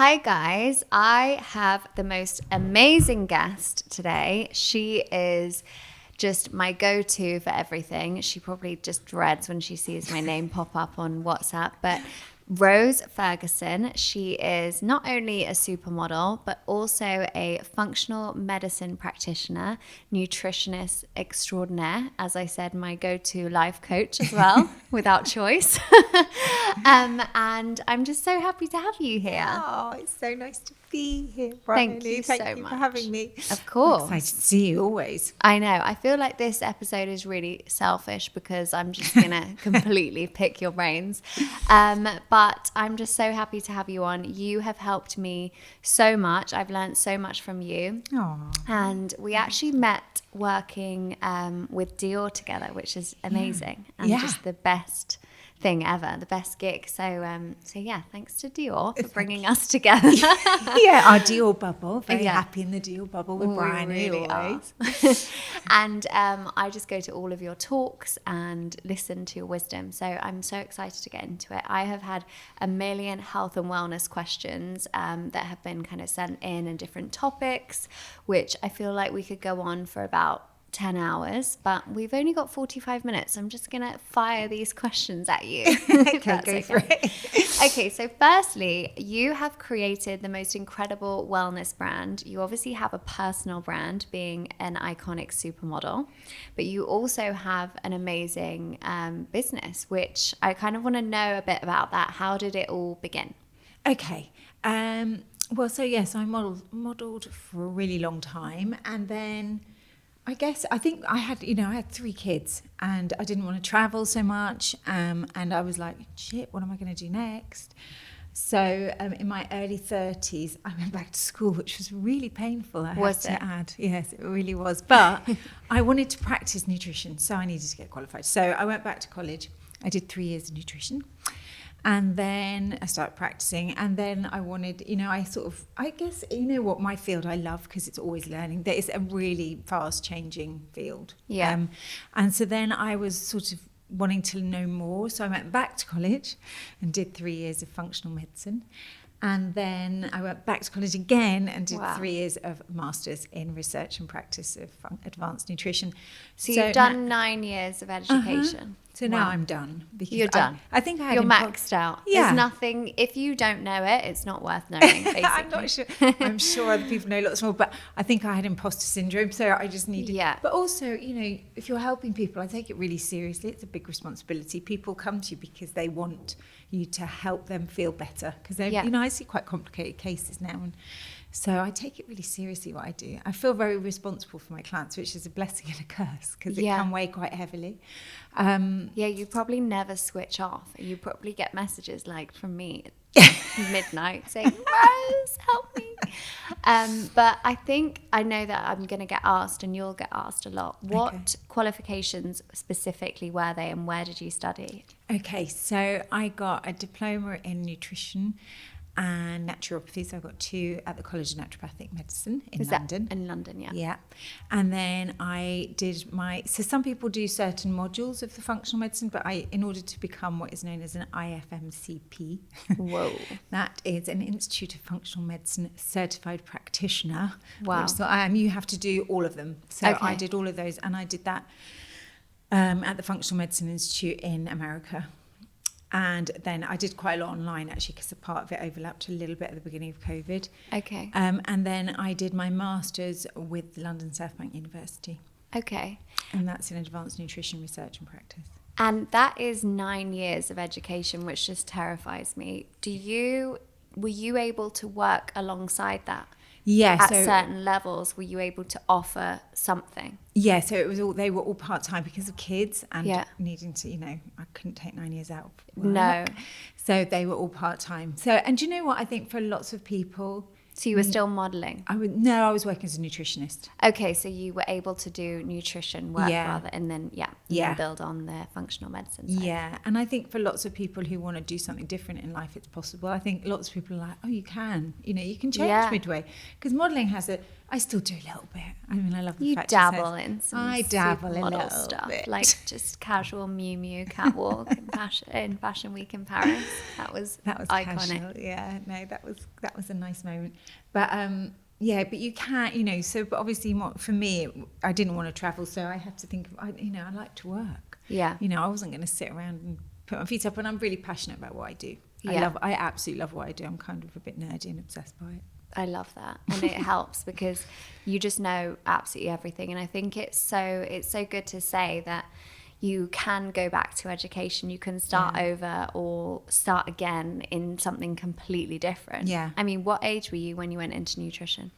Hi guys, I have the most amazing guest today. She is just my go-to for everything. She probably just dreads when she sees my name pop up on WhatsApp, but Rose Ferguson, she is not only a supermodel, but also a functional medicine practitioner, nutritionist extraordinaire, as I said, my go-to life coach as well, without choice. And I'm just so happy to have you here. Oh, it's so nice to be here, Bryony. Thank you Thank you much for having me. Of course. I'm excited to see you always. I know. I feel like this episode is really selfish because I'm just going to completely pick your brains. But I'm just so happy to have you on. You have helped me so much. I've learned so much from you. Aww. And we actually met working with Dior together, which is amazing. And just the best thing ever, the best gig. So yeah, thanks to Dior for bringing us together. Yeah, our Dior bubble. Very happy in the Dior bubble with Bryony really always. And I just go to all of your talks and listen to your wisdom. So I'm so excited to get into it. I have had a million health and wellness questions that have been kind of sent in and different topics, which I feel like we could go on for about 10 hours, but we've only got 45 minutes. I'm just going to fire these questions at you. Okay, for it. Okay, so firstly, you have created the most incredible wellness brand. You obviously have a personal brand, being an iconic supermodel, but you also have an amazing business, which I kind of want to know a bit about that. How did it all begin? Okay. Well, so yes, I modeled for a really long time, and then I think I had 3 kids and I didn't want to travel so much. And I was like, shit, what am I going to do next? So in my early 30s, I went back to school, which was really painful. I have to add. Yes, it really was. But I wanted to practice nutrition, so I needed to get qualified. So I went back to college. I did 3 years of nutrition. And then I started practicing, and then I wanted, I guess, my field I love because it's always learning. That is a really fast changing field. Yeah. And so then I was sort of wanting to know more. So I went back to college and did 3 years of functional medicine. And then I went back to college again and did 3 years of masters in research and practice of advanced nutrition. So you've done 9 years of education. So now I'm done. Because You're done. I think I had You're maxed out. Yeah. There's nothing, if you don't know it, it's not worth knowing, basically. I'm not sure. I'm sure other people know lots more, but I think I had imposter syndrome, so I just needed. Yeah. But also, if you're helping people, I take it really seriously. It's a big responsibility. People come to you because they want you to help them feel better. Because I see quite complicated cases now, and so I take it really seriously what I do. I feel very responsible for my clients, which is a blessing and a curse because it can weigh quite heavily. You probably never switch off. You probably get messages like from me at midnight saying, Rose, help me. But I know that I'm going to get asked, and you'll get asked a lot. What qualifications specifically were they, and where did you study? Okay, so I got a diploma in nutrition and naturopathy. So I got 2 at the College of Naturopathic Medicine in London. In London, yeah. Yeah. And then I did so some people do certain modules of the functional medicine, but in order to become what is known as an IFMCP, whoa, that is an Institute of Functional Medicine Certified Practitioner. Wow. Which you have to do all of them. So I did all of those, and I did that at the Functional Medicine Institute in America. And then I did quite a lot online, actually, because a part of it overlapped a little bit at the beginning of COVID. Okay. And then I did my master's with London South Bank University. Okay. And that's in advanced nutrition research and practice. And that is 9 years of education, which just terrifies me. Were you able to work alongside that? Yeah. At certain levels, were you able to offer something? Yeah, so they were all part-time because of kids and needing to, I couldn't take 9 years out of work. No. So they were all part-time. So, and do you know what? I think for lots of people, So you were still modelling? I was working as a nutritionist. Okay, so you were able to do nutrition work rather, and then build on the functional medicine side. Yeah, and I think for lots of people who want to do something different in life, it's possible. I think lots of people are like, oh, you can, you can change midway. Because modelling has a I still do a little bit. I mean, I love the You fact dabble in some little supermodel stuff, bit. like just casual Miu Miu catwalk in Fashion Week in Paris. That was iconic. Casual. Yeah, no, that was a nice moment. But yeah, but you can't, you know. So, but obviously, for me, I didn't want to travel, so I had to think. I like to work. Yeah. You know, I wasn't going to sit around and put my feet up, and I'm really passionate about what I do. Yeah. I absolutely love what I do. I'm kind of a bit nerdy and obsessed by it. I love that, and it helps because you just know absolutely everything. And I think it's so good to say that you can go back to education, you can start over or start again in something completely different. Yeah. I mean, what age were you when you went into nutrition?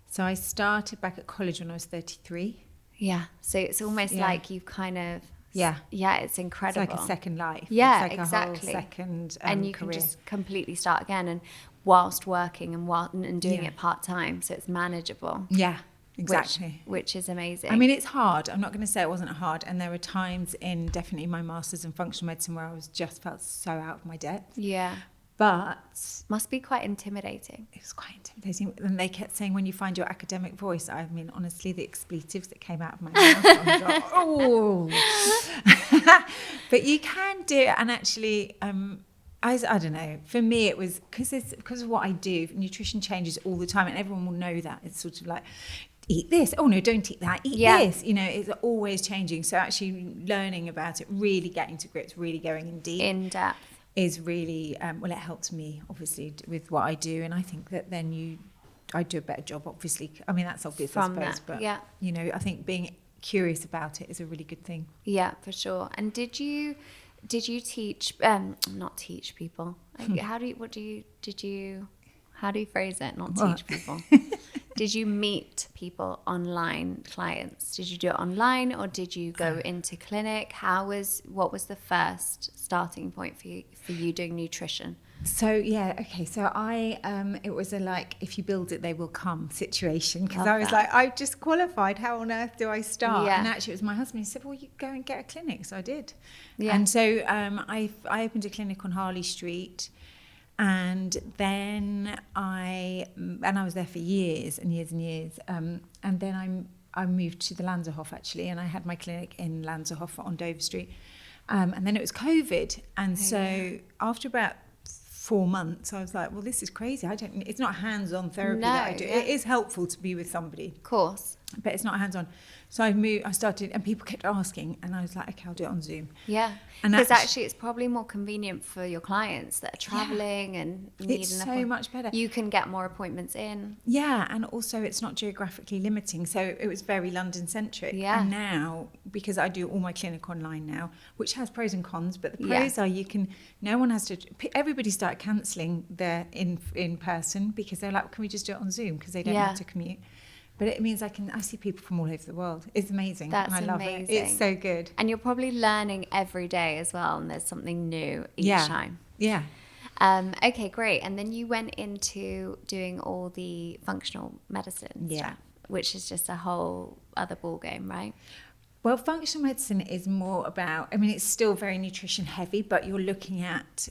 So I started back at college when I was 33. Yeah. So it's almost like you've kind of. Yeah. Yeah, it's incredible. It's like a second life. Yeah, it's like exactly. A whole second and you career. can just completely start again, and whilst working and doing it part-time, so it's manageable. Yeah, exactly. Which is amazing. I mean, it's hard. I'm not going to say it wasn't hard. And there were times in definitely my master's in functional medicine where I just felt so out of my depth. Yeah. But must be quite intimidating. It was quite intimidating. And they kept saying, when you find your academic voice, I mean, honestly, the expletives that came out of my mouth, I was like, oh. But you can do it. And actually, I don't know. For me, it was because of what I do. Nutrition changes all the time, and everyone will know that. It's sort of like, eat this. Oh no, don't eat that. Eat this. You know, it's always changing. So actually learning about it, really getting to grips, really going in depth, is really well. It helps me obviously with what I do, and I think that then I do a better job. Obviously, I mean that's obvious, I suppose. But you know, I think being curious about it is a really good thing. Yeah, for sure. And did you teach not teach people, how do you phrase it, not teach people? Did you meet people online, clients? Did you do it online, or did you go into clinic? What was the first starting point for you doing nutrition? So I it was a like, if you build it they will come situation, because I was like, I just qualified, how on earth do I start? And actually it was my husband who said, well, you go and get a clinic. So I did. And so I opened a clinic on Harley Street, and then I was there for years and years and years, and then I moved to the Lanzerhof actually, and I had my clinic in Lanzerhof on Dover Street, and then it was COVID, and so after about 4 months, I was like, well, this is crazy. It's not hands-on therapy that I do. It is helpful to be with somebody, of course, but it's not hands-on. So I started, and people kept asking, and I was like, okay, I'll do it on Zoom. Yeah, because actually it's probably more convenient for your clients that are traveling and need it's so much better. You can get more appointments in. Yeah, and also it's not geographically limiting, so it was very London-centric. Yeah. And now, because I do all my clinic online now, which has pros and cons, but the pros are everybody started cancelling their in person, because they're like, can we just do it on Zoom, because they don't have to commute. But it means I see people from all over the world. It's amazing. That's and I love amazing. It. It's so good. And you're probably learning every day as well, and there's something new each time. Yeah. Okay, great. And then you went into doing all the functional medicine stuff, which is just a whole other ball game, right? Well, functional medicine is more about, I mean, it's still very nutrition heavy, but you're looking at,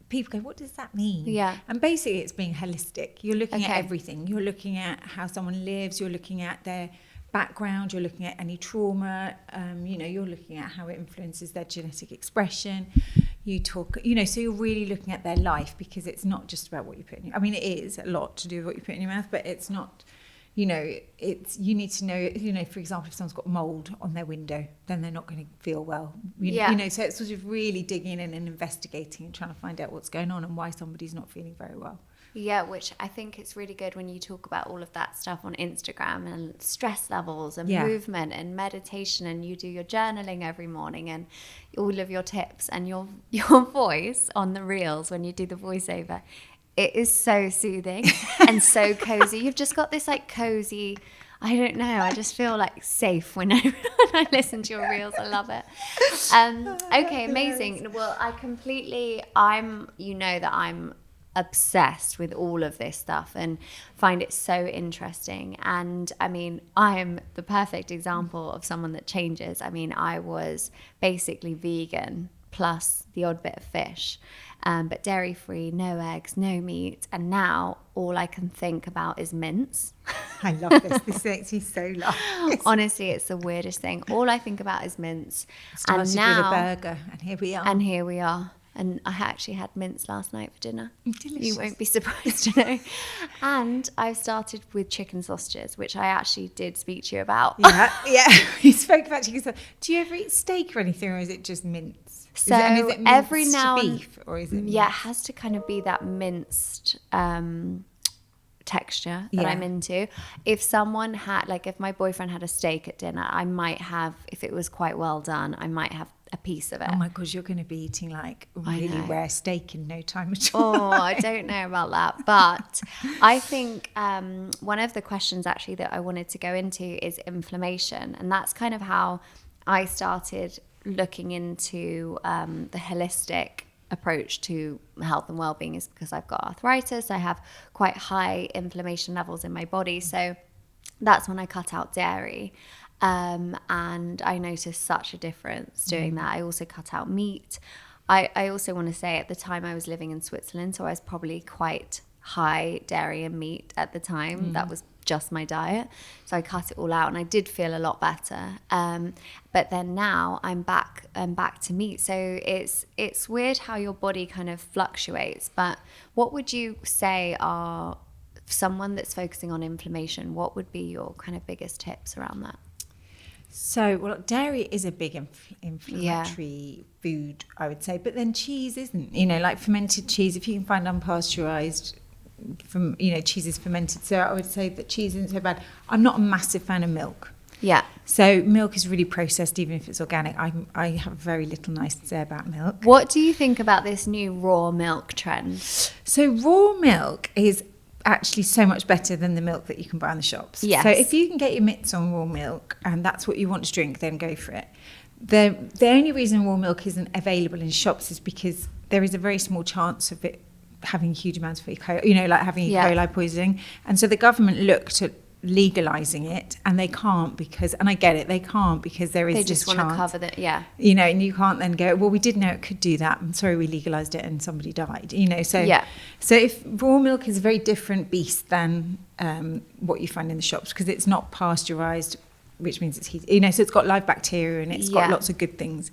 people go, what does that mean? Yeah. And basically it's being holistic. You're looking at everything. You're looking at how someone lives. You're looking at their background. You're looking at any trauma. You're looking at how it influences their genetic expression. So you're really looking at their life, because it's not just about what you put in your, I mean, it is a lot to do with what you put in your mouth, but it's not, you need to know, for example, if someone's got mold on their window, then they're not going to feel well. So it's sort of really digging in and investigating and trying to find out what's going on and why somebody's not feeling very well. Yeah, which I think it's really good when you talk about all of that stuff on Instagram, and stress levels and movement and meditation, and you do your journaling every morning and all of your tips, and your voice on the reels when you do the voiceover. It is so soothing and so cozy. You've just got this like cozy, I don't know, I just feel like safe when I listen to your reels. I love it. Okay, amazing. Well, I'm obsessed with all of this stuff and find it so interesting. And I mean, I am the perfect example of someone that changes. I mean, I was basically vegan plus the odd bit of fish. But dairy-free, no eggs, no meat. And now all I can think about is mince. I love this. This makes me so laugh. Honestly, it's the weirdest thing. All I think about is mince. Started And now, with a burger, and here we are. And here we are. And I actually had mince last night for dinner. Delicious. You won't be surprised to know. And I've started with chicken sausages, which I actually did speak to you about. Yeah. We spoke about chicken sausages. Do you ever eat steak or anything, or is it just mince? So is it every now and beef, or is it? Yeah, it has to kind of be that minced texture that I'm into. If someone had, like, if my boyfriend had a steak at dinner, I might have, if it was quite well done, I might have a piece of it. Oh my gosh, you're going to be eating like really rare steak in no time at all. Oh, I don't know about that. But I think one of the questions actually that I wanted to go into is inflammation. And that's kind of how I started looking into the holistic approach to health and well-being, is because I've got arthritis. I have quite high inflammation levels in my body. So that's when I cut out dairy. And I noticed such a difference doing that. I also cut out meat. I also want to say, at the time I was living in Switzerland, so I was probably quite high dairy and meat at the time. That was just my diet. So I cut it all out, and I did feel a lot better. But then now I'm back to meat. So it's weird how your body kind of fluctuates. But what would you say are someone that's focusing on inflammation? What would be your kind of biggest tips around that? So, well, dairy is a big inflammatory food, I would say. But then cheese isn't. Like fermented cheese, if you can find unpasteurized, cheese is fermented. So I would say that cheese isn't so bad. I'm not a massive fan of milk. Yeah. So milk is really processed, even if it's organic. I have very little nice to say about milk. What do you think about this new raw milk trend? So raw milk is actually so much better than the milk that you can buy in the shops. Yes. So if you can get your mitts on raw milk and that's what you want to drink, then go for it. The only reason raw milk isn't available in shops is because there is a very small chance of it having huge amounts of E. coli, like having E. coli poisoning. And so the government looked at legalizing it, and they can't because, and I get it, they can't because there is They this just want to cover that, and you can't then go, well, we did know it could do that. I'm sorry, we legalized it and somebody died. So if raw milk is a very different beast than what you find in the shops, because it's not pasteurized, which means it's heated. So it's got live bacteria and it's got lots of good things.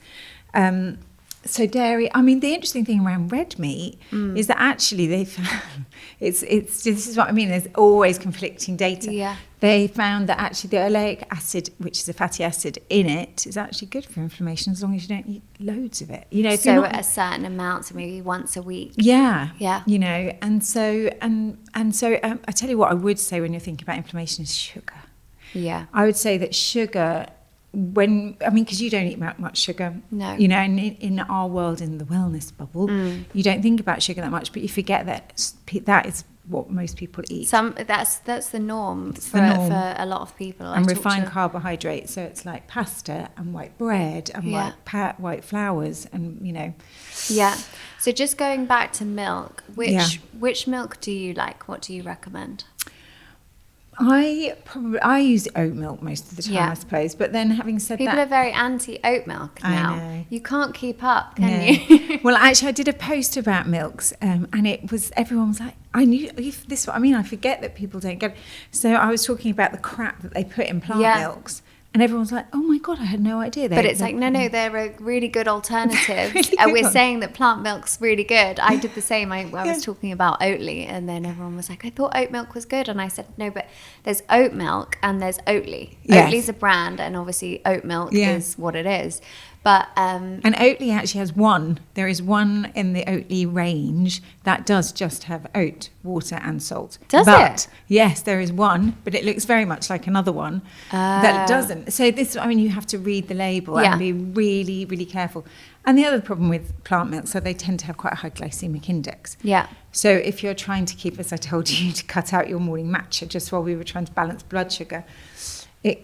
So dairy, I mean, the interesting thing around red meat is that actually they found, this is what I mean, there's always conflicting data. Yeah. They found that actually the oleic acid, which is a fatty acid in it, is actually good for inflammation as long as you don't eat loads of it. So at a certain amount, so maybe once a week. Yeah. Yeah. And so I tell you what I would say when you're thinking about inflammation is sugar. Yeah. I would say that sugar, because you don't eat much sugar. No. And in our world, in the wellness bubble, you don't think about sugar that much, but you forget that is what most people eat. That's the norm for a lot of people. And refined carbohydrates, so it's like pasta and white bread and white flours and Yeah. So just going back to milk, which milk do you like? What do you recommend? I use oat milk most of the time, I suppose. But then, having said people that, are very anti oat milk now. I know. You can't keep up, can you? Well, actually, I did a post about milks, and everyone was like, I knew this is what I mean. I forget that people don't get it. So I was talking about the crap that they put in plant milks. And everyone's like, oh my God, I had no idea. But it's like, no, they're a really good alternative. We're saying that plant milk's really good. I did the same. I was talking about Oatly, and then everyone was like, I thought oat milk was good. And I said, no, but there's oat milk and there's Oatly. Yes. Oatly's a brand, and obviously oat milk is what it is. But and Oatly actually has one. There is one in the Oatly range that does just have oat, water and salt. Does it? Yes, there is one, but it looks very much like another one that doesn't. So you have to read the label and be really, really careful. And the other problem with plant milk, so they tend to have quite a high glycemic index. Yeah. So if you're trying to keep, as I told you, to cut out your morning matcha just while we were trying to balance blood sugar, they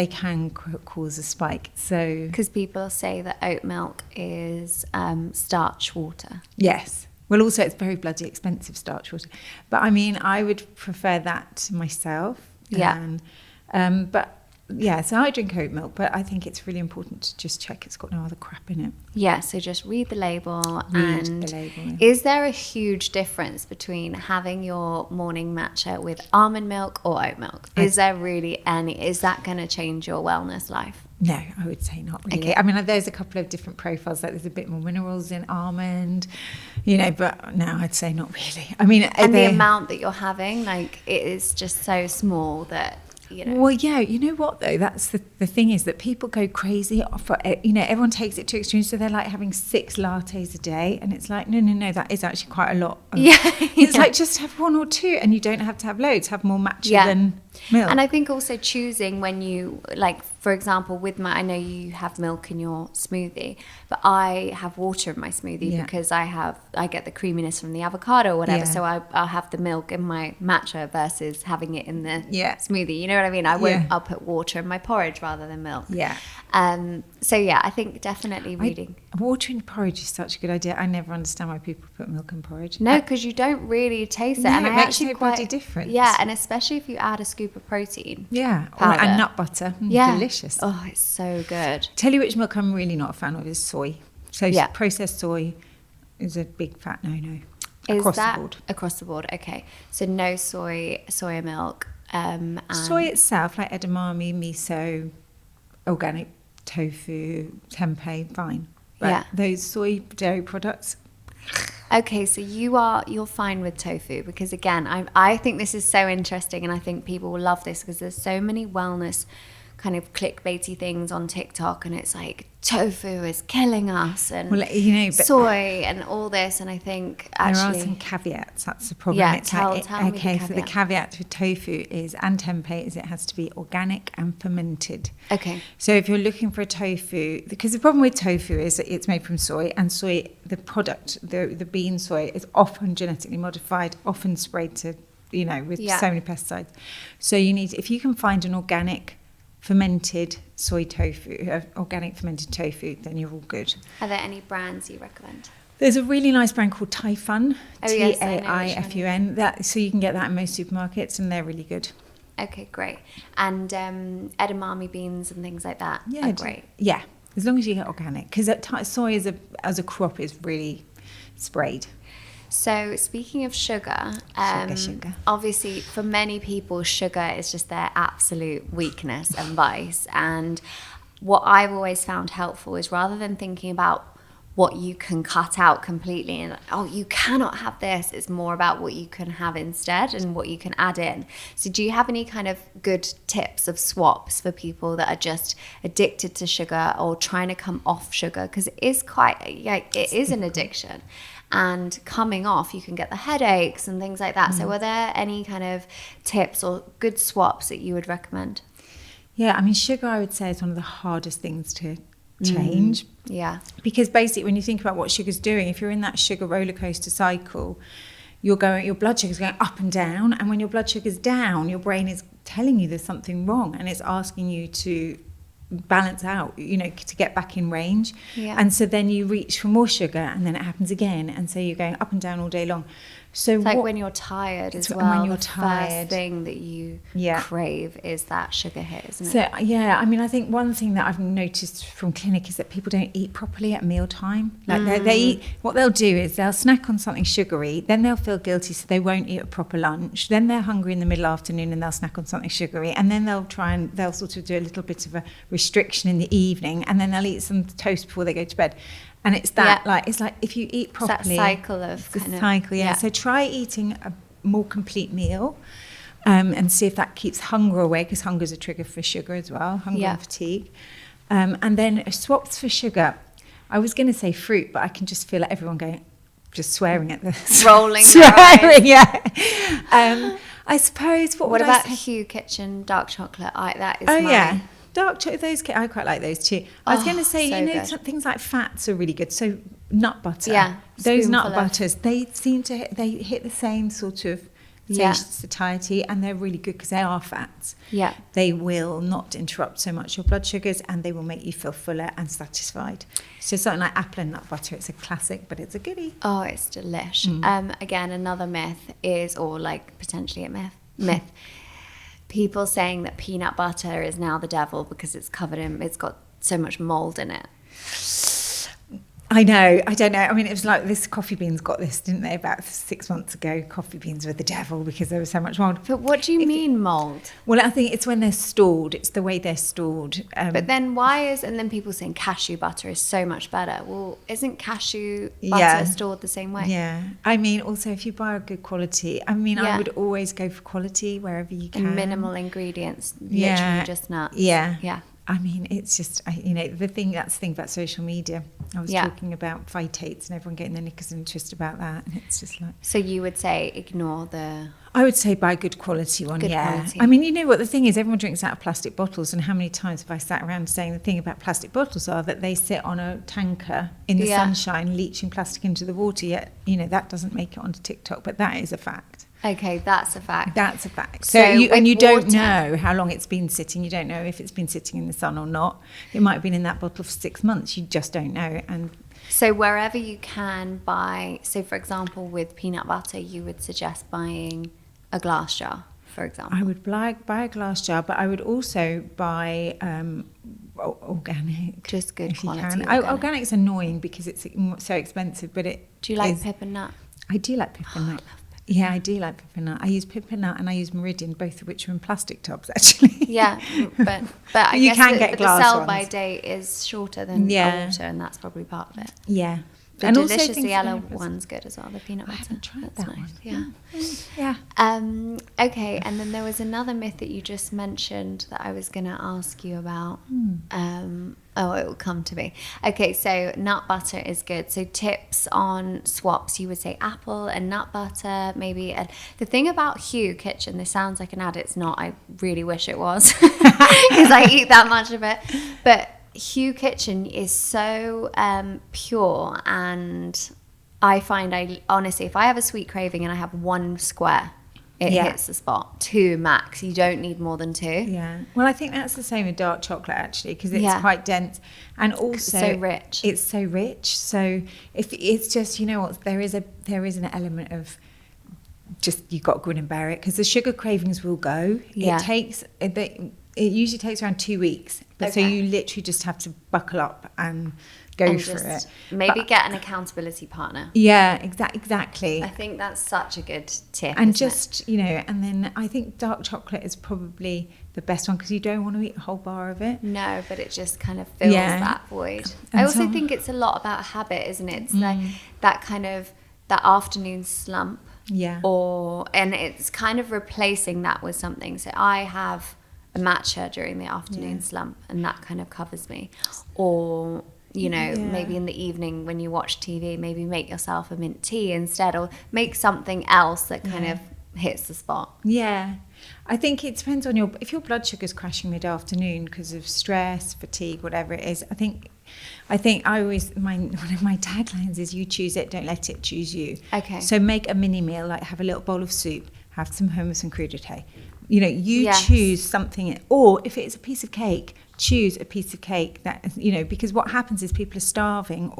can cause a spike. So because people say that oat milk is starch water. Yes. Well, also it's very bloody expensive starch water. But I mean, I would prefer that myself. Yeah. But Yeah, so I drink oat milk, but I think it's really important to just check it's got no other crap in it. Yeah, so just read the label. Read And the label. is there a huge difference between having your morning matcha with almond milk or oat milk? Is there really any? Is that going to change your wellness life? No, I would say not really. Okay. I mean, there's a couple of different profiles, like there's a bit more minerals in almond, you know, but no, I'd say not really. I mean, And the amount that you're having, like, it is just so small that, you know. Well, yeah, you know what though? That's the thing is that people go crazy for it. You know, everyone takes it to extremes. So they're like having 6 lattes a day, and it's like, no, that is actually quite a lot. It's like just have 1 or 2, and you don't have to have loads. Have more matcha than milk. And I think also choosing when you, like, for example, with I know you have milk in your smoothie, but I have water in my smoothie because I get the creaminess from the avocado or whatever. So I'll have the milk in my matcha versus having it in the smoothie. You know what I mean? I'll put water in my porridge rather than milk. Yeah. So yeah, I think definitely reading. Water in porridge is such a good idea. I never understand why people put milk in porridge. No, because you don't really taste it. No, and it makes no bloody difference. Yeah, and especially if you add a scoop of protein. Yeah, powder. And nut butter. Delicious. Oh, it's so good. Tell you which milk I'm really not a fan of is soy. So processed soy is a big fat no-no. Across the board. Across the board, okay. So no soya milk. And soy itself, like edamame, miso, organic tofu, tempeh, fine. But those soy dairy products. Okay, so you're fine with tofu because again, I think this is so interesting, and I think people will love this because there's so many wellness kind of clickbaity things on TikTok, and it's like tofu is killing us, and soy and all this, and I think actually there are some caveats. That's the problem. Yeah, it's tell me the caveat. So the caveat with tofu and tempeh is it has to be organic and fermented. Okay. So if you're looking for a tofu, because the problem with tofu is that it's made from soy, and soy, the product, the bean soy, is often genetically modified, often sprayed to, with so many pesticides. So you need, if you can find an organic fermented soy tofu, organic fermented tofu, then you're all good. Are there any brands you recommend? There's a really nice brand called Taifun, yes, Taifun. So you can get that in most supermarkets, and they're really good. Okay, great. And edamame beans and things like that are great. Yeah, as long as you get organic, because soy as a crop is really sprayed. So speaking of sugar, obviously for many people, sugar is just their absolute weakness and vice. And what I've always found helpful is rather than thinking about what you can cut out completely and, you cannot have this, it's more about what you can have instead and what you can add in. So do you have any kind of good tips of swaps for people that are just addicted to sugar or trying to come off sugar? Because it is it is an addiction. And coming off, you can get the headaches and things like that. So are there any kind of tips or good swaps that you would recommend? Yeah, I mean, sugar, I would say, is one of the hardest things to change. Yeah. Because basically, when you think about what sugar's doing, if you're in that sugar roller coaster cycle, your blood sugar's going up and down. And when your blood sugar's down, your brain is telling you there's something wrong, and it's asking you to balance out, to get back in range. And so then you reach for more sugar, and then it happens again, and so you're going up and down all day long. So it's like when you're tired as well, when you're tired, first thing that you crave is that sugar hit, isn't it? So I mean, I think one thing that I've noticed from clinic is that people don't eat properly at mealtime. Like they eat, what they'll do is they'll snack on something sugary, then they'll feel guilty, so they won't eat a proper lunch. Then they're hungry in the middle afternoon, and they'll snack on something sugary, and then they'll sort of do a little bit of a restriction in the evening, and then they'll eat some toast before they go to bed. And it's that, it's like if you eat properly. It's that cycle of cycle, So try eating a more complete meal, and see if that keeps hunger away, because hunger is a trigger for sugar as well, hunger and fatigue. And then swaps for sugar. I was going to say fruit, but I can just feel like everyone just swearing at this. Rolling. Swearing, I suppose, what about Hue Kitchen dark chocolate? That is dark chocolate, I quite like those too. I was going to say, things like fats are really good. So nut butter, those nut butters, they hit the same sort of satiety, and they're really good because they are fats. Yeah, they will not interrupt so much your blood sugars, and they will make you feel fuller and satisfied. So something like apple and nut butter, it's a classic, but it's a goodie. Oh, it's delish. Again, another myth is, or like potentially a myth. people saying that peanut butter is now the devil because it's got so much mold in it. I know. I don't know. I mean, it was like this coffee beans got this, didn't they? About 6 months ago, coffee beans were the devil because there was so much mold. But what do you mean mold? Well, I think it's when they're stored. It's the way they're stored. But then and then people saying cashew butter is so much better. Well, isn't cashew butter stored the same way? Yeah. I mean, also, if you buy a good quality, I mean, I would always go for quality wherever you can. And minimal ingredients, literally just nuts. Yeah. Yeah. I mean, it's just, that's the thing about social media. I was talking about phytates and everyone getting their knickers in a twist about that. And it's just like... So you would say ignore the... I would say buy a good quality one, quality. I mean, you know what the thing is, everyone drinks out of plastic bottles, and how many times have I sat around saying the thing about plastic bottles are that they sit on a tanker in the sunshine, leaching plastic into the water, yet, that doesn't make it onto TikTok, but that is a fact. Okay, that's a fact. That's a fact. So you don't know how long it's been sitting. You don't know if it's been sitting in the sun or not. It might have been in that bottle for 6 months. You just don't know. And so wherever you can buy, so for example, with peanut butter, you would suggest buying a glass jar, for example. I would buy a glass jar, but I would also buy organic. Just good quality. Organic's annoying because it's so expensive, but it. Do you like pip and nut? I do like pip and nut. Yeah, I do like pip and nut. I use pip and nut and I use Meridian, both of which are in plastic tubs, actually. Yeah, but I you guess can get glass the sell ones. by date is shorter than water, and that's probably part of it. Yeah. The and delicious also yellow one's good as well, the peanut butter. I haven't tried that's that nice. one. Yeah. Yeah. Okay, and then there was another myth that you just mentioned that I was going to ask you about. It will come to me. Okay, so nut butter is good. So tips on swaps, you would say apple and nut butter, maybe. The thing about Hue Kitchen, this sounds like an ad, it's not. I really wish it was because I eat that much of it. But Hue Kitchen is so pure, and I find honestly, if I have a sweet craving and I have one square, it hits the spot. 2 max. You don't need more than 2. Yeah. Well, I think that's the same with dark chocolate, actually, because it's quite dense and also so rich. It's so rich. So if it's just, you know what, there is an element of just you've got to grin and bear it, because the sugar cravings will go. Yeah. It usually takes around 2 weeks, but so you literally just have to buckle up and go for it. Maybe get an accountability partner. Yeah, exactly. I think that's such a good tip. And just, and then I think dark chocolate is probably the best one because you don't want to eat a whole bar of it. No, but it just kind of fills that void. And I also think it's a lot about habit, isn't it? It's like that kind of, that afternoon slump. Yeah. And it's kind of replacing that with something. So I have a matcha during the afternoon slump, and that kind of covers me. Or maybe in the evening when you watch TV, maybe make yourself a mint tea instead, or make something else that kind of hits the spot. Yeah. I think it depends on if your blood sugar's crashing mid-afternoon because of stress, fatigue, whatever it is. I think I always, one of my taglines is you choose it, don't let it choose you. Okay. So make a mini meal, like have a little bowl of soup, have some hummus and crudité. Choose something, or if it's a piece of cake, choose a piece of cake that, because what happens is people are starving,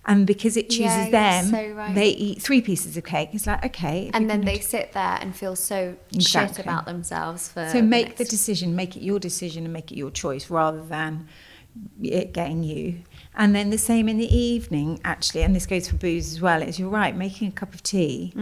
and because it chooses them, so right. They eat 3 pieces of cake. It's like, okay. And then they sit there and feel so shit about themselves. So make the decision, make it your decision and make it your choice rather than it getting you. And then the same in the evening, actually, and this goes for booze as well, is you're right, making a cup of tea,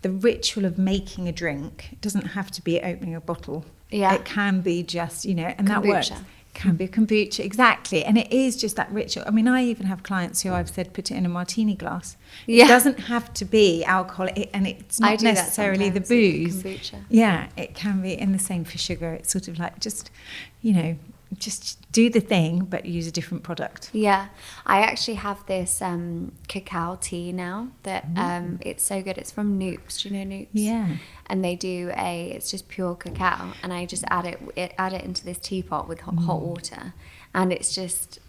the ritual of making a drink doesn't have to be opening a bottle. Yeah. It can be just, and kombucha. That works. It can be a kombucha, exactly. And it is just that ritual. I mean, I even have clients who I've said put it in a martini glass. Yeah. It doesn't have to be alcohol, and it's not necessarily the booze. Kombucha. Yeah, it can be, and the same for sugar. It's sort of like just do the thing, but use a different product. Yeah. I actually have this cacao tea now that it's so good. It's from Noops. Do you know Noops? Yeah. And they do it's just pure cacao, and I just add it into this teapot with hot water, and it's just,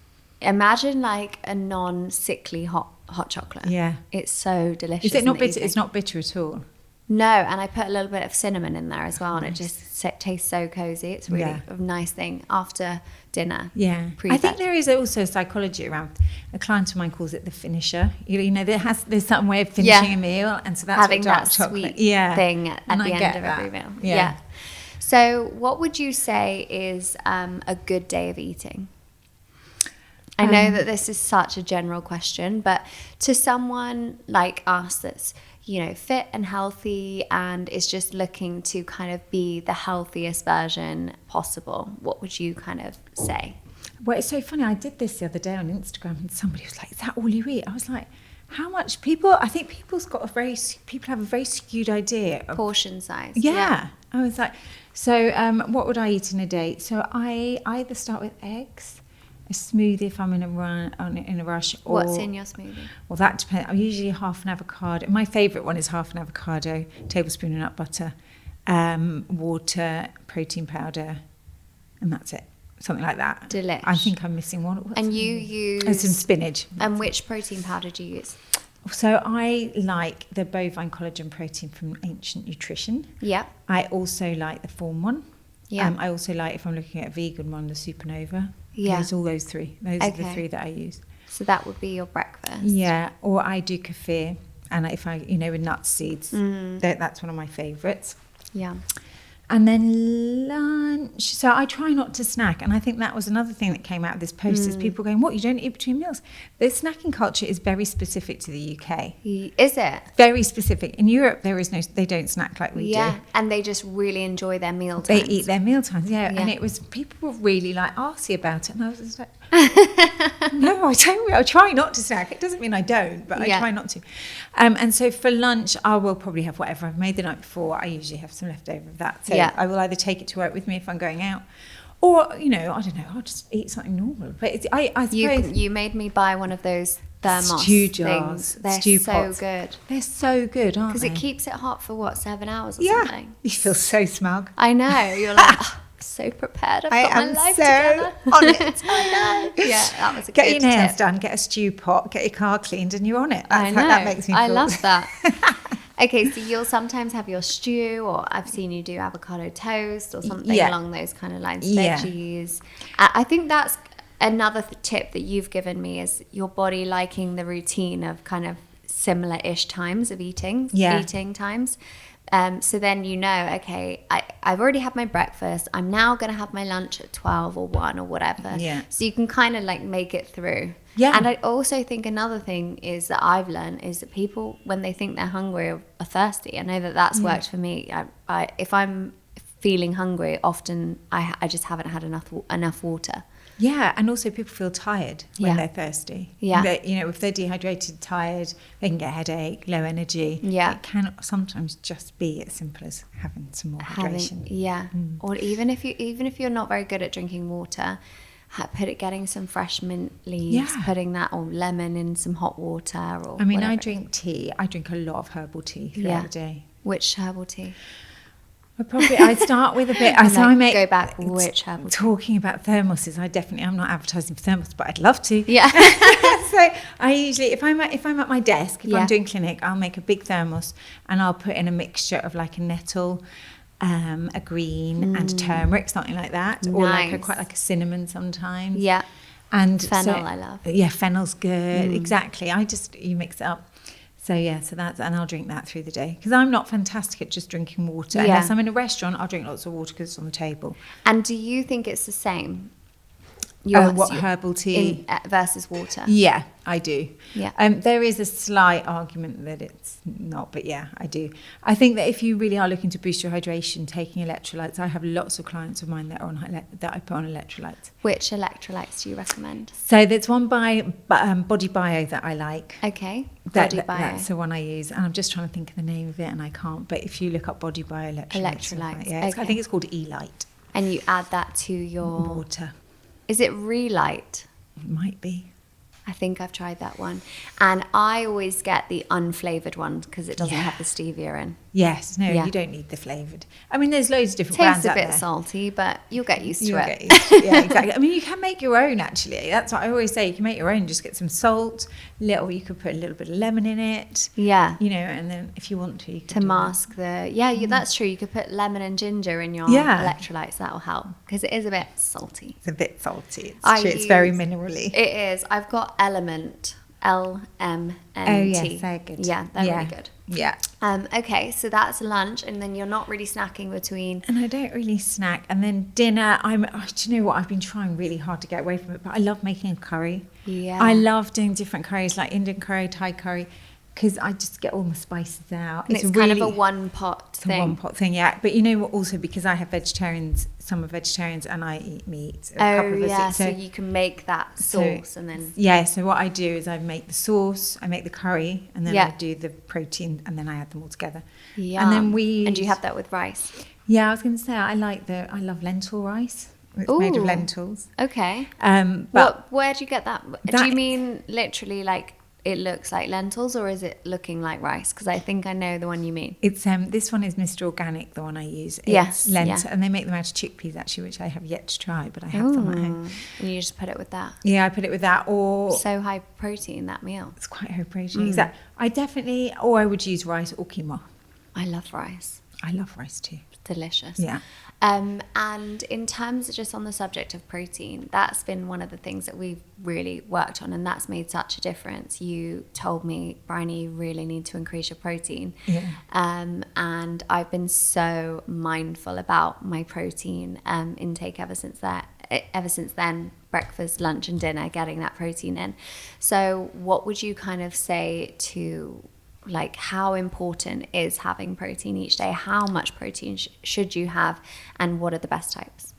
imagine like a non-sickly hot chocolate. Yeah. It's so delicious. Is it not bitter? It's not bitter at all. No, and I put a little bit of cinnamon in there as well, and it just tastes so cozy. It's really a nice thing after dinner. Yeah, I think there is also psychology around. A client of mine calls it the finisher. There's some way of finishing a meal, and so that's having what dark that chocolate sweet thing at the end of every meal. Yeah. So what would you say is a good day of eating? I know that this is such a general question, but to someone like us that's, you know, fit and healthy and is just looking to kind of be the healthiest version possible, what would you kind of say? Well, it's so funny. I did this the other day on Instagram and somebody was like, is that all you eat? I was like, how much? I think people have a very skewed idea of Portion size. Yeah. I was like, so what would I eat in a day? So I either start with eggs, a smoothie if I'm in a rush. Or, what's in your smoothie? Well, that depends. I'm usually half an avocado. My favourite one is half an avocado, tablespoon of nut butter, water, protein powder, and that's it. Something like that. Delish. I think I'm missing one. And you use... some spinach. And which protein powder do you use? So I like the bovine collagen protein from Ancient Nutrition. Yeah. I also like the Form one. Yeah. I also like, if I'm looking at a vegan one, the Supernova. Yeah. There's all those three. Those are the three that I use. So that would be your breakfast. Yeah. Or I do kefir. And if I, with nut seeds, that's one of my favourites. Yeah. And then lunch. So I try not to snack. And I think that was another thing that came out of this post is people going, what, you don't eat between meals? The snacking culture is very specific to the UK. Is it? Very specific. In Europe, they don't snack like we do. Yeah, and they just really enjoy their meal times. They eat their meal times, yeah. And it was, people were really like arsey about it. And I was just like, no, I don't. I try not to snack. It doesn't mean I don't, but I try not to. And so for lunch, I will probably have whatever I've made the night before. I usually have some leftover of that. So I will either take it to work with me if I'm going out, or, I don't know, I'll just eat something normal. But I suppose... You made me buy one of those thermos stew jars. things. They're stew so pots. good. They're so good, aren't they? Because it keeps it hot for, 7 hours or something? You feel so smug. I know. You're like... so prepared. I've got my life together. On it. I know. Yeah, that was a get good your nails tip. done, get a stew pot, get your car cleaned, and you're on it. I know. That makes me feel. I love that. Okay, so you'll sometimes have your stew, or I've seen you do avocado toast or something along those kind of lines. Veggies. I think that's another tip that you've given me, is your body liking the routine of kind of similar-ish times of eating times. So then okay, I've already had my breakfast. I'm now going to have my lunch at 12 or 1 or whatever. Yeah. So you can kind of like make it through. Yeah. And I also think another thing is that I've learned is that people, when they think they're hungry, are thirsty. I know that that's worked for me. If I'm feeling hungry, often I just haven't had enough water. Yeah, and also people feel tired when they're thirsty. Yeah. If they're dehydrated, tired, they can get a headache, low energy. Yeah. It can sometimes just be as simple as having some more hydration. Yeah. Or even if you're not very good at drinking water, getting some fresh mint leaves, putting that or lemon in some hot water. Or I drink tea. I drink a lot of herbal tea throughout the day. Which herbal tea? I start with a bit. Go back. Which herbal tea? Talking about thermoses, I'm not advertising for thermos, but I'd love to. Yeah. So I usually, if I'm at my desk, if I'm doing clinic, I'll make a big thermos and I'll put in a mixture of like a nettle, a green, and turmeric, something like that, or quite like a cinnamon sometimes. Yeah. And fennel, I love. Yeah, fennel's good. Exactly. You mix it up. So that's, and I'll drink that through the day, because I'm not fantastic at just drinking water. Unless I'm in a restaurant, I'll drink lots of water because it's on the table. And do you think it's the same? Herbal tea versus water? Yeah, I do. Yeah. There is a slight argument that it's not, but yeah, I do. I think that if you really are looking to boost your hydration, taking electrolytes, I have lots of clients of mine that I put on electrolytes. Which electrolytes do you recommend? So there's one by Body Bio that I like. Okay. Body Bio. That's the one I use, and I'm just trying to think of the name of it, and I can't. But if you look up Body Bio electrolytes, I think it's called E-Light. And you add that to your water. Is it Relight? It might be. I think I've tried that one. And I always get the unflavoured one because it doesn't have the stevia in. Yes, you don't need the flavoured. I mean, there's loads of different brands out there. Tastes a bit salty, but you'll get used to it. Yeah, exactly. I mean, you can make your own, actually. That's what I always say. You can make your own. Just get some salt, you could put a little bit of lemon in it. Yeah. And then if you want to, you can mask that's true. You could put lemon and ginger in your electrolytes. That'll help, because it is a bit salty. It's a bit salty. It's true. It's very minerally. It is. I've got Element, LMNT. Oh, yes, they're good. Yeah, they're really good. Yeah. Okay, so that's lunch, and then you're not really snacking between. And I don't really snack. And then dinner, do you know what? I've been trying really hard to get away from it, but I love making a curry. Yeah. I love doing different curries, like Indian curry, Thai curry, because I just get all the spices out. And it's kind of a one-pot thing. A one-pot thing, yeah. But you know what? Also, because I have vegetarians, some are vegetarians, and I eat meat. So you can make that sauce and then... Yeah, so what I do is I make the sauce, I make the curry, and then Yeah. I do the protein, and then I add them all together. Yeah. And then And do you have that with rice? Yeah, I was going to say, I love lentil rice. It's made of Ooh. lentils. Okay. But where do you get that? Do you mean literally like it looks like lentils, or is it looking like rice? Because I think I know the one you mean. it's this one is Mr. Organic, the one I use. It's Yes, lentil, yeah. and they make them out of chickpeas actually, which I have yet to try, but I have them at home. And you just put it with that. Yeah, I put it with that, or So high protein, that meal. it's quite high protein. Exactly. I would use rice or quinoa. I love rice. I love rice too. Delicious. Yeah. And in terms of just on the subject of protein, that's been one of the things that we've really worked on, and that's made such a difference. You told me, Bryony, you really need to increase your protein. Yeah. And I've been so mindful about my protein intake ever since then, breakfast, lunch and dinner, getting that protein in. So what would you kind of say to, like, how important is having protein each day? How much protein should you have, and what are the best types?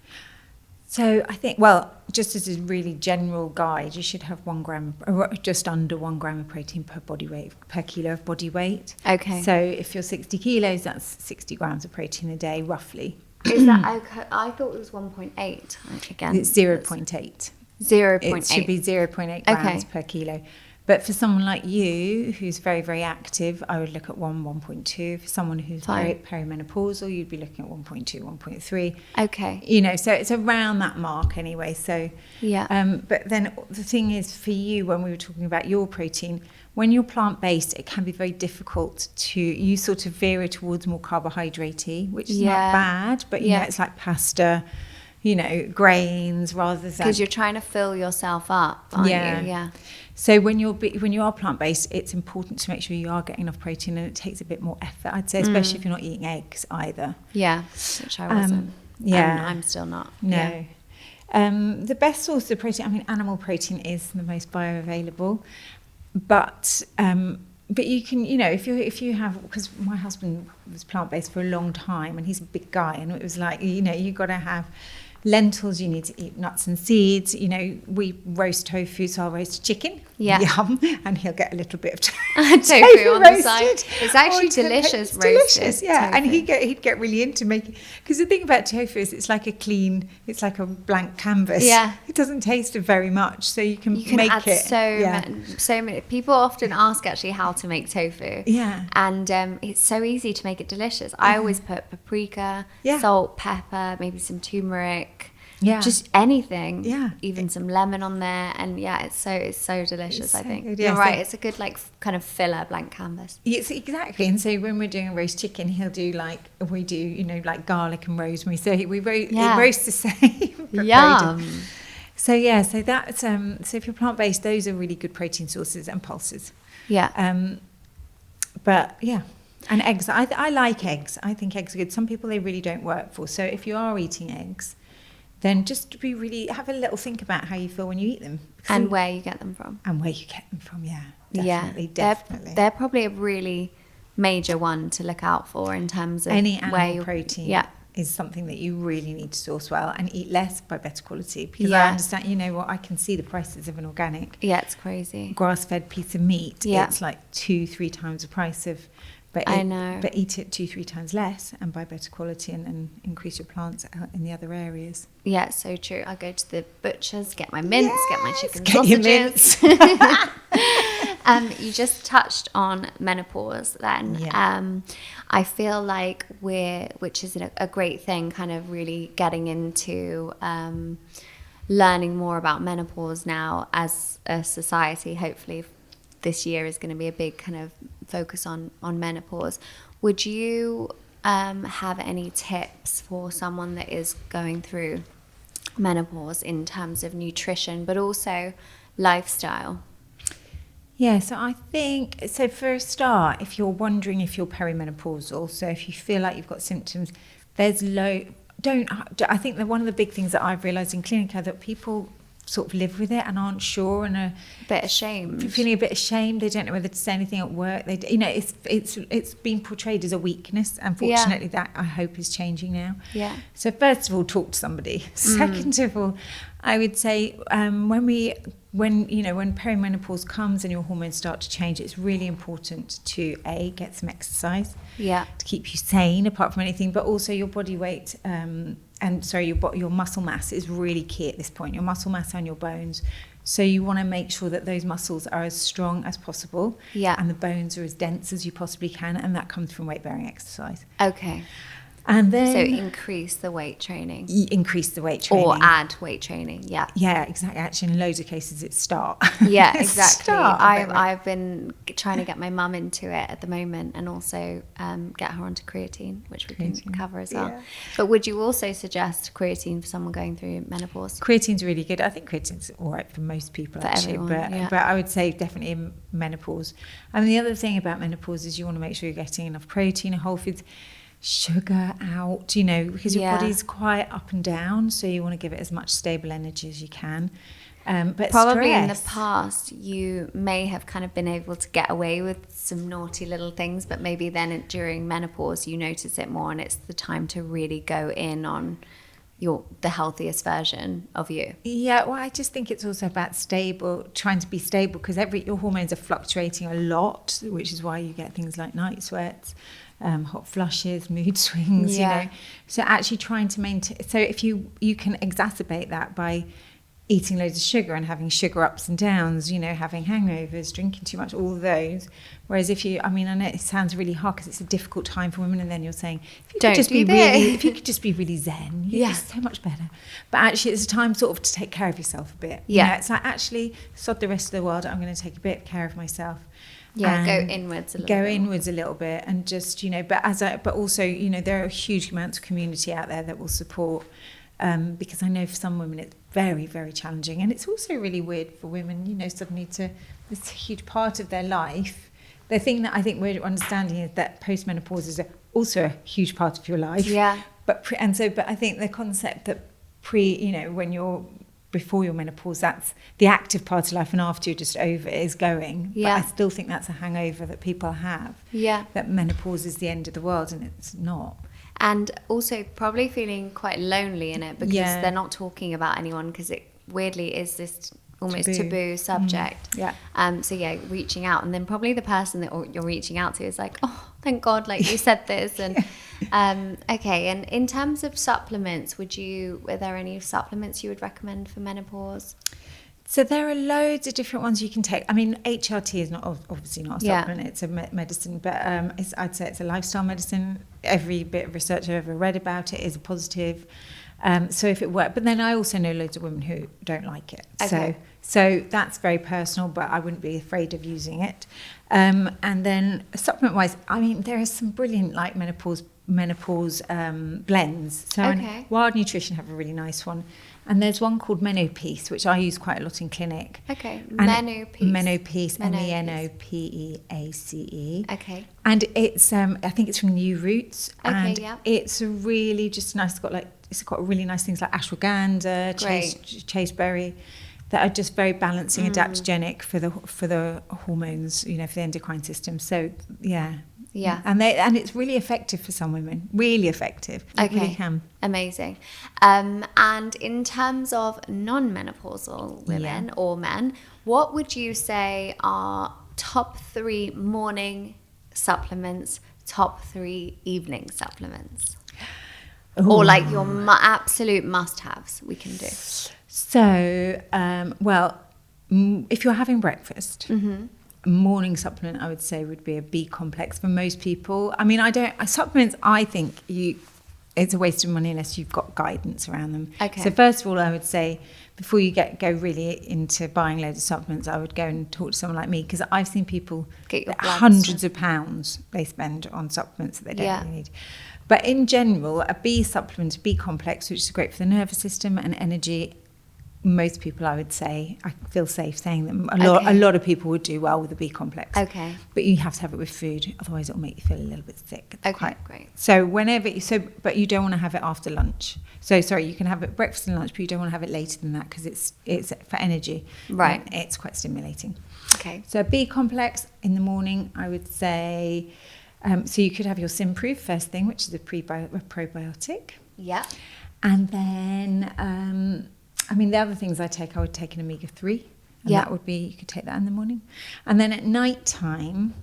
So I think, well, just as a really general guide, you should have 1 gram, or just under 1 gram of protein per kilo of body weight. Okay. So if you're 60 kilos, that's 60 grams of protein a day, roughly. Is that okay? I thought it was 1.8. Again, It's 0.8. 0.8. It should be 0.8 grams per kilo. But for someone like you, who's very, very active, I would look at 1.2. For someone who's very perimenopausal, you'd be looking at 1.2, 1.3. Okay. You know, so it's around that mark anyway. So, Yeah. But then the thing is, for you, when we were talking about your protein, when you're plant-based, it can be very difficult you sort of veer towards more carbohydrate-y, which is not bad, but you know, it's like pasta, you know, grains rather than... Because you're trying to fill yourself up, aren't you? Yeah. So when you are plant-based, it's important to make sure you are getting enough protein, and it takes a bit more effort, I'd say, especially if you're not eating eggs either. Yeah, which I wasn't. Yeah. And I'm still not. No. Yeah. The best source of protein, I mean, animal protein is the most bioavailable, but you can, you know, if you have, because my husband was plant-based for a long time, and he's a big guy, and it was like, you know, you've got to have lentils, you need to eat nuts and seeds. You know, we roast tofu, so I'll roast chicken. Yeah. Yum. And he'll get a little bit of tofu on the side. It's actually delicious roasted. Delicious, yeah. Tofu. And he'd get really into making, because the thing about tofu is it's like a blank canvas. Yeah. It doesn't taste of very much, so you can make add it. so many. People often ask actually how to make tofu. Yeah. And it's so easy to make it delicious. I always put paprika, salt, pepper, maybe some turmeric. Yeah. Just anything. Yeah. Even some lemon on there, and it's so delicious. It's I so think good, you're yeah, right. so- It's a good kind of filler blank canvas. Yes, exactly. And so when we're doing a roast chicken, he'll do like garlic and rosemary. So it roasts the same. Yum. So that's so if you're plant based, those are really good protein sources, and pulses. Yeah. But yeah. And eggs, I like eggs. I think eggs are good. Some people they really don't work for. So if you are eating eggs, then just have a little think about how you feel when you eat them. And where you get them from. And where you get them from, yeah. Definitely. They're probably a really major one to look out for in terms of any animal protein. Yeah. Is something that you really need to source well, and eat less by better quality, because I understand, you know what, I can see the prices of an organic it's crazy grass-fed piece of meat. Yeah. It's like 2-3 times the price of, but eat it 2-3 times less and buy better quality, and increase your plants out in the other areas. Yeah, so true. I go to the butchers, get my mince, get my chicken get sausages. Your mince. You just touched on menopause then. Yeah. I feel like which is a great thing, kind of really getting into learning more about menopause now as a society. Hopefully this year is going to be a big kind of focus on menopause. Would you have any tips for someone that is going through menopause in terms of nutrition, but also lifestyle? Yeah, so I think, so for a start, if you're wondering if you're perimenopausal, so if you feel like you've got symptoms, there's I think that one of the big things that I've realised in clinic are that people sort of live with it and aren't sure and are A bit ashamed. feeling a bit ashamed. They don't know whether to say anything at work. It's been portrayed as a weakness. Unfortunately, that I hope is changing now. Yeah. So first of all, talk to somebody. Second of all, I would say when perimenopause comes and your hormones start to change, it's really important to get some exercise. Yeah. To keep you sane, apart from anything, but also your body weight your muscle mass is really key at this point. Your muscle mass and your bones. So you want to make sure that those muscles are as strong as possible, and the bones are as dense as you possibly can, and that comes from weight-bearing exercise. Okay. And then so increase the weight training. Increase the weight training. Or add weight training, yeah. Yeah, exactly. Actually, in loads of cases, it's start. Yeah, exactly. I've been trying to get my mum into it at the moment, and also get her onto creatine, which we can cover as well. Yeah. But would you also suggest creatine for someone going through menopause? Creatine's really good. I think creatine's all right for most people, for actually. Everyone, but I would say definitely in menopause. And the other thing about menopause is you want to make sure you're getting enough protein, whole foods, sugar out, because your body's quite up and down, so you want to give it as much stable energy as you can. But probably in the past you may have kind of been able to get away with some naughty little things, but maybe then during menopause you notice it more, and it's the time to really go in on the healthiest version of you. Yeah, well, I just think it's also about trying to be stable, because your hormones are fluctuating a lot, which is why you get things like night sweats, hot flushes, mood swings, So actually trying to maintain. So if you can exacerbate that by eating loads of sugar and having sugar ups and downs, having hangovers, drinking too much, all of those. Whereas I know it sounds really hard because it's a difficult time for women, and then you're saying, if you could just be really zen, you'd be so much better. But actually it's a time sort of to take care of yourself a bit. Yeah. It's like, actually, sod the rest of the world, I'm going to take a bit of care of myself. Yeah, go inwards a little bit. And just, but also, there are huge amounts of community out there that will support, because I know for some women it's very, very challenging. And it's also really weird for women, suddenly this huge part of their life. The thing that I think we're understanding is that postmenopause is also a huge part of your life. Yeah. But I think the concept that when you're before your menopause, that's the active part of life, and after you're just over it is going. Yeah. But I still think that's a hangover that people have. Yeah. That menopause is the end of the world, and it's not. And also probably feeling quite lonely in it, because they're not talking about anyone, because it weirdly is this almost taboo subject. Reaching out, and then probably the person that you're reaching out to is like, oh, thank God, like you said this. And okay, and in terms of supplements, are there any supplements you would recommend for menopause? So there are loads of different ones you can take. I mean, HRT is obviously not a supplement, it's a medicine, but I'd say it's a lifestyle medicine. Every bit of research I've ever read about it is a positive. So if it worked, but then I also know loads of women who don't like it. Okay. So that's very personal, but I wouldn't be afraid of using it. And then supplement-wise, I mean, there are some brilliant like menopause blends. So Wild Nutrition have a really nice one. And there's one called Menopeace, which I use quite a lot in clinic. Okay, Menopeace, Menopeace. Okay. And it's, I think it's from New Roots. And it's a really just nice, it's got really nice things like ashwagandha, chasteberry, that are just very balancing, adaptogenic for the hormones, for the endocrine system. So yeah, and it's really effective for some women. Really effective. It really can. Amazing. And in terms of non-menopausal women or men, what would you say are top 3 morning supplements, top 3 evening supplements? Ooh. Or like your absolute must-haves we can do. So, if you're having breakfast, morning supplement I would say would be a B complex for most people. I mean, supplements, I think it's a waste of money unless you've got guidance around them. Okay. So first of all, I would say before you go really into buying loads of supplements, I would go and talk to someone like me, because I've seen people hundreds of pounds they spend on supplements that they don't really need. But in general, a B supplement, a B complex, which is great for the nervous system and energy, most people, I would say, I feel safe saying that a lot of people would do well with the B complex. Okay. But you have to have it with food, otherwise it'll make you feel a little bit sick. Okay, great. So but you don't want to have it after lunch. So sorry, you can have it breakfast and lunch, but you don't want to have it later than that because it's for energy. Right. It's quite stimulating. Okay. So B complex in the morning, I would say. So you could have your Simproof first thing, which is a probiotic. Yeah. And then, the other things I would take an omega-3. And that would be, you could take that in the morning. And then at night time,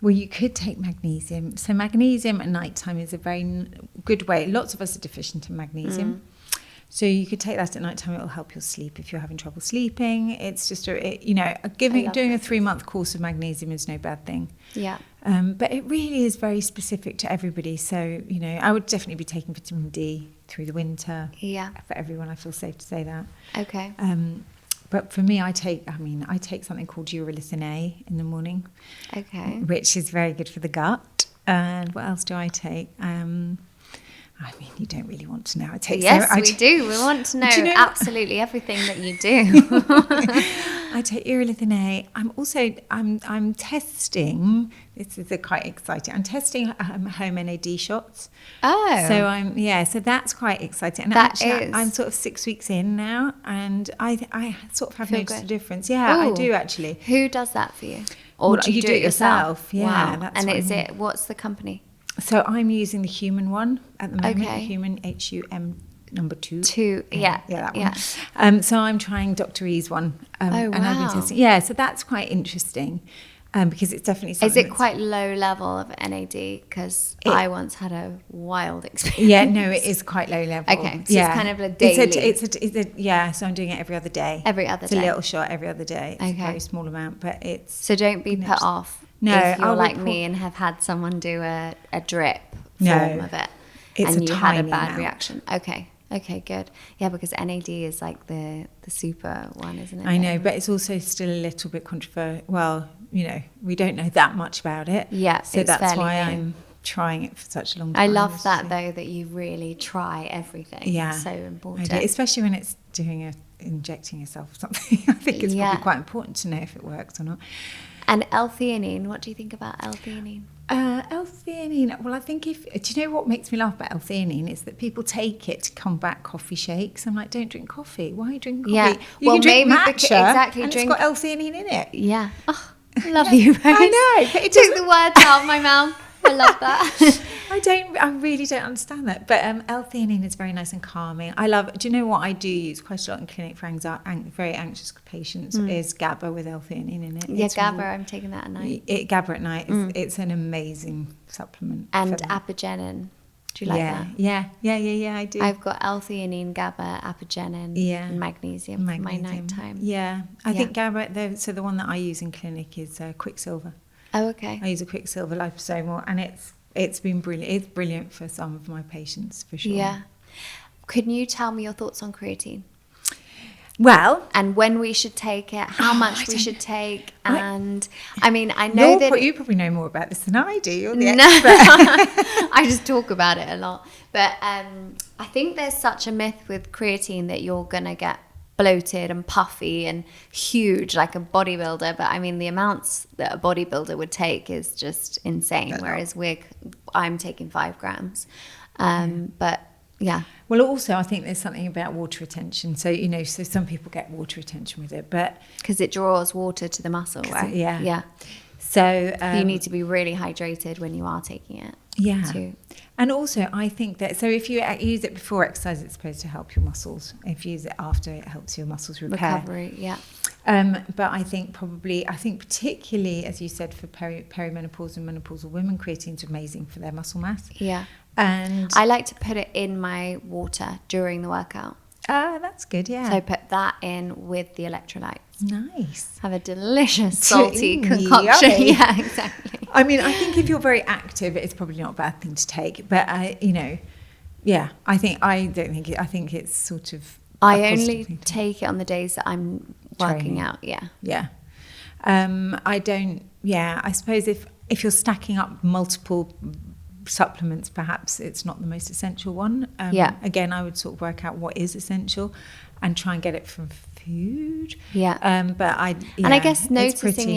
well, you could take magnesium. So magnesium at night time is a very good way. Lots of us are deficient in magnesium. So you could take that at night time. It will help your sleep if you're having trouble sleeping. It's just, doing a 3-month course of magnesium is no bad thing. Yeah. But it really is very specific to everybody. So, I would definitely be taking vitamin D through the winter. Yeah. For everyone, I feel safe to say that. Okay. But for me, I take something called urolithin A in the morning. Okay. Which is very good for the gut. And what else do I take? You don't really want to know. We do. We want to know, absolutely everything that you do. I take urolithin A. I'm testing. This is quite exciting. I'm testing home NAD shots. Oh. So that's quite exciting. And I'm sort of 6 weeks in now, and I sort of have noticed a difference. Yeah, I do actually. Who does that for you? Or do you do it yourself? Yeah. Wow. And what's the company? So I'm using the human one at the moment. The human HUM number 2. Yeah, that one. So I'm trying Dr. E's one. And I've been testing. Yeah, so that's quite interesting because it's definitely something. Is it quite low level of NAD? Because I once had a wild experience. Yeah, no, it is quite low level. Okay, so it's kind of a daily. So I'm doing it every other day. It's a little shot every other day. It's a very small amount, but it's. So don't be put off. No, if you're like me and have had someone do a drip form of it, and you had a bad reaction. Okay, good. Yeah, because NAD is like the super one, isn't it? I know, but it's also still a little bit controversial. Well, we don't know that much about it. Yeah, so that's why I'm trying it for such a long time. I love that though, that you really try everything. Yeah, it's so important. Especially when it's injecting yourself or something. I think it's probably quite important to know if it works or not. And L-theanine, what do you think about L-theanine? L-theanine, well, I think do you know what makes me laugh about L-theanine is that people take it to combat coffee shakes. I'm like, don't drink coffee. Why are you drinking coffee? Yeah. You can drink matcha, exactly. And it's got L-theanine in it. Yeah. Oh, I love you, Rose. I know. But it took the words out of my mouth. I love that. I really don't understand that. But L-theanine is very nice and calming. Do you know what I do use quite a lot in clinic for very anxious patients is GABA with L-theanine in it. Yeah, GABA, I'm taking that at night. GABA at night, it's an amazing supplement. And apigenin. Do you like that? Yeah, I do. I've got L-theanine, GABA, apigenin, and magnesium for my nighttime. Yeah, I think GABA, the one that I use in clinic is Quicksilver. Oh, okay. I use a Quicksilver liposomal, and it's been brilliant. It's brilliant for some of my patients, for sure. Yeah. Can you tell me your thoughts on creatine? Well, and when we should take it, how much we should take, and I know that you probably know more about this than I do. You're the expert. I just talk about it a lot, but I think there's such a myth with creatine that you're gonna get bloated and puffy and huge like a bodybuilder, but the amounts that a bodybuilder would take is just insane, whereas I'm taking 5 grams. But yeah. Well, also I think there's something about water retention. So so some people get water retention with it, but because it draws water to the muscle, right? Yeah. So you need to be really hydrated when you are taking it. Yeah. Too. And also, I think that, if you use it before exercise, it's supposed to help your muscles. If you use it after, it helps your muscles repair. Recovery, yeah. But I think particularly, as you said, for perimenopause and menopausal women, creatine's amazing for their muscle mass. Yeah. And I like to put it in my water during the workout. That's good, yeah. So I put that in with the electrolytes. Nice. Have a delicious salty concoction. Yummy. Yeah, exactly. I think if you're very active, it's probably not a bad thing to take. But I think it's sort of. I only take it on the days that I'm working out. Yeah. Yeah. I don't. Yeah. I suppose if you're stacking up multiple supplements, perhaps it's not the most essential one. Again, I would sort of work out what is essential and try and get it from food. And I guess noticing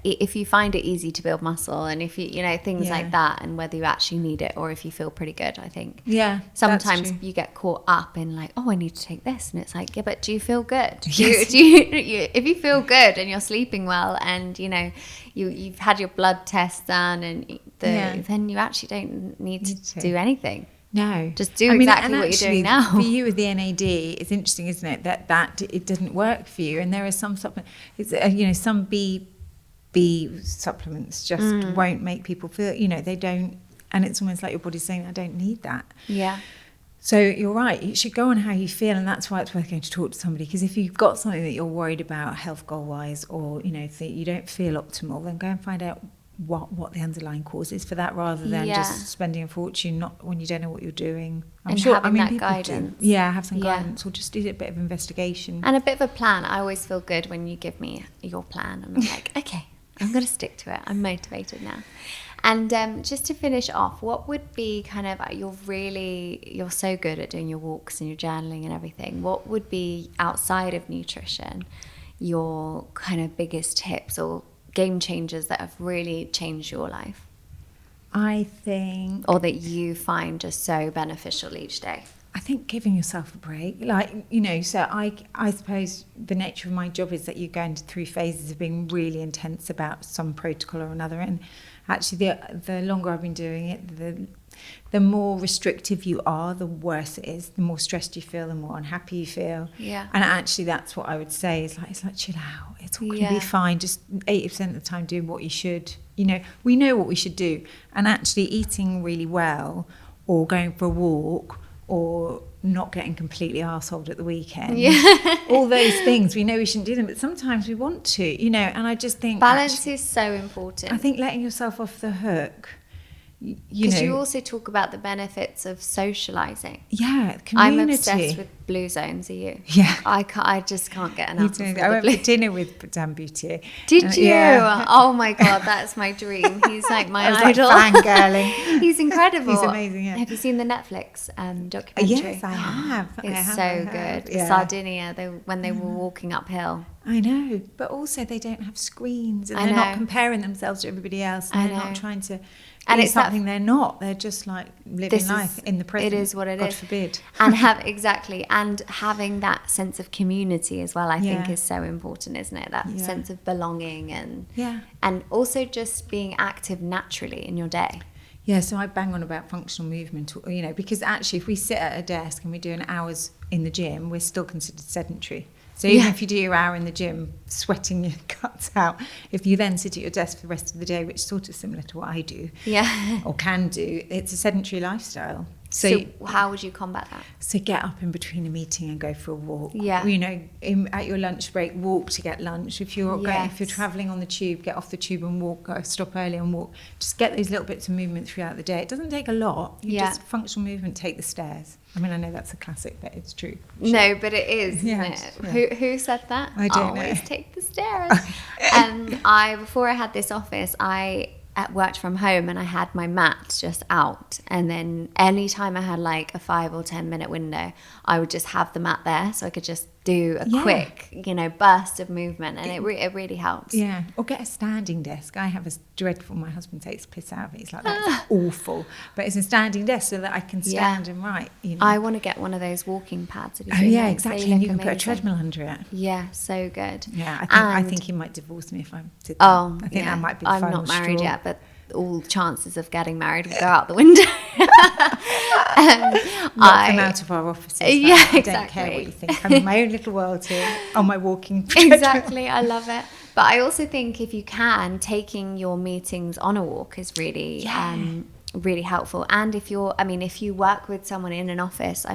if you find it easy to build muscle, and if you know things like that, and whether you actually need it or if you feel pretty good. I think sometimes you get caught up in like, oh, I need to take this, and it's like, yeah, but do you feel good? If you feel good and you're sleeping well, and you know you've had your blood test done, and then you actually don't need to do anything. No, just do exactly what you're doing now. For you with the NAD, it's interesting, isn't it, that it didn't work for you, and there are some supplements. It's some B supplements just won't make people feel, they don't, and it's almost like your body's saying, I don't need that. So you're right, you should go on how you feel, and that's why it's worth going to talk to somebody, because if you've got something that you're worried about health goal wise, or that you don't feel optimal, then go and find out what the underlying cause is for that, rather than just spending a fortune not when you don't know what you're doing. Having that guidance. Have some guidance, or just do a bit of investigation and a bit of a plan. I always feel good when you give me your plan, and I'm like, okay, I'm going to stick to it. I'm motivated now. And just to finish off, what would be kind of, you're so good at doing your walks and your journaling and everything. What would be, outside of nutrition, your kind of biggest tips or game changers that have really changed your life? I think... Or that you find just so beneficial each day? I think giving yourself a break, so I suppose the nature of my job is that you go into 3 phases of being really intense about some protocol or another, and actually the longer I've been doing it, the more restrictive you are, the worse it is. The more stressed you feel, the more unhappy you feel. And actually that's what I would say, is it's like chill out, it's all going to be fine, just 80% of the time do what you should. We know what we should do, and actually eating really well, or going for a walk, or not getting completely arseholed at the weekend. All those things, we know we shouldn't do them, but sometimes we want to, and I just think... Balance is so important. I think letting yourself off the hook... Because you also talk about the benefits of socialising. Community. I'm obsessed with blue zones. Are you? I just can't get enough. I went for dinner with Dan Boutier. Did you? Oh my god, that's my dream. He's like my idol. Like fangirling. He's incredible. He's amazing. Have you seen the Netflix documentary? Yes, I have. It's so good. Sardinia, when they were walking uphill. I know, but also they don't have screens, and they're not comparing themselves to everybody else, and they're not trying to... And it's something they're not. They're just like living life in the present. It is what it is. God forbid. And and having that sense of community as well, I think is so important, isn't it? That sense of belonging and also just being active naturally in your day. Yeah, so I bang on about functional movement, because actually if we sit at a desk and we do an hour's in the gym, we're still considered sedentary. So even if you do your hour in the gym, sweating your guts out, if you then sit at your desk for the rest of the day, which is sort of similar to what I do, or can do, it's a sedentary lifestyle. So how would you combat that? So get up in between a meeting and go for a walk. At your lunch break, walk to get lunch. If you're travelling on the tube, get off the tube and walk. Stop early and walk. Just get those little bits of movement throughout the day. It doesn't take a lot. Just functional movement. Take the stairs. I mean, I know that's a classic, but it's true. No, but it is, isn't it? Yeah. Who said that? I don't know. Always take the stairs. Before I had this office, I worked from home, and I had my mat just out, and then anytime I had like a 5 or 10 minute window, I would just have the mat there, so I could just do a quick burst of movement, and it really helps. Or get a standing desk. I have a dreadful, my husband takes piss out of it, he's like, that's awful, but it's a standing desk so that I can stand and write. I want to get one of those walking pads. Exactly, and you can put a treadmill under it. So good. I think he might divorce me if I did that. I think that might be the I'm final not married straw. yet, but all chances of getting married will go out the window. Knock them out of our offices. Exactly. I don't care what you think. I'm in my own little world here on my walking treadmill. Exactly, I love it. But I also think if you can, taking your meetings on a walk is really really helpful. And if you work with someone in an office,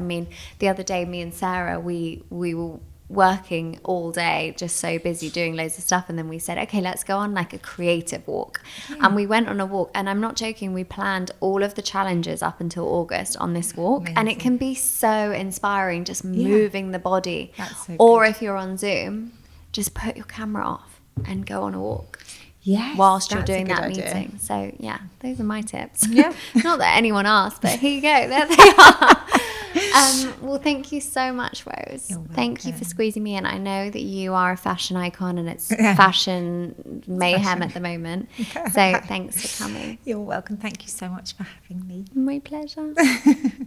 the other day, me and Sarah, we were working all day, just so busy doing loads of stuff, and then we said, okay, let's go on like a creative walk. And we went on a walk, and I'm not joking, we planned all of the challenges up until August on this walk. Amazing. And it can be so inspiring, just moving the body. That's so or good. If you're on Zoom, just put your camera off and go on a walk. Yes, whilst you're that's a doing good that idea. meeting. So yeah, those are my tips. Yeah. Not that anyone asked, but here you go. There they are. Well, thank you so much, Rose. You're Thank you for welcome. squeezing me in. I know that you are a fashion icon and it's Yeah. fashion mayhem Fashion. at the moment. So thanks for coming. You're welcome. Thank you so much for having me. My pleasure.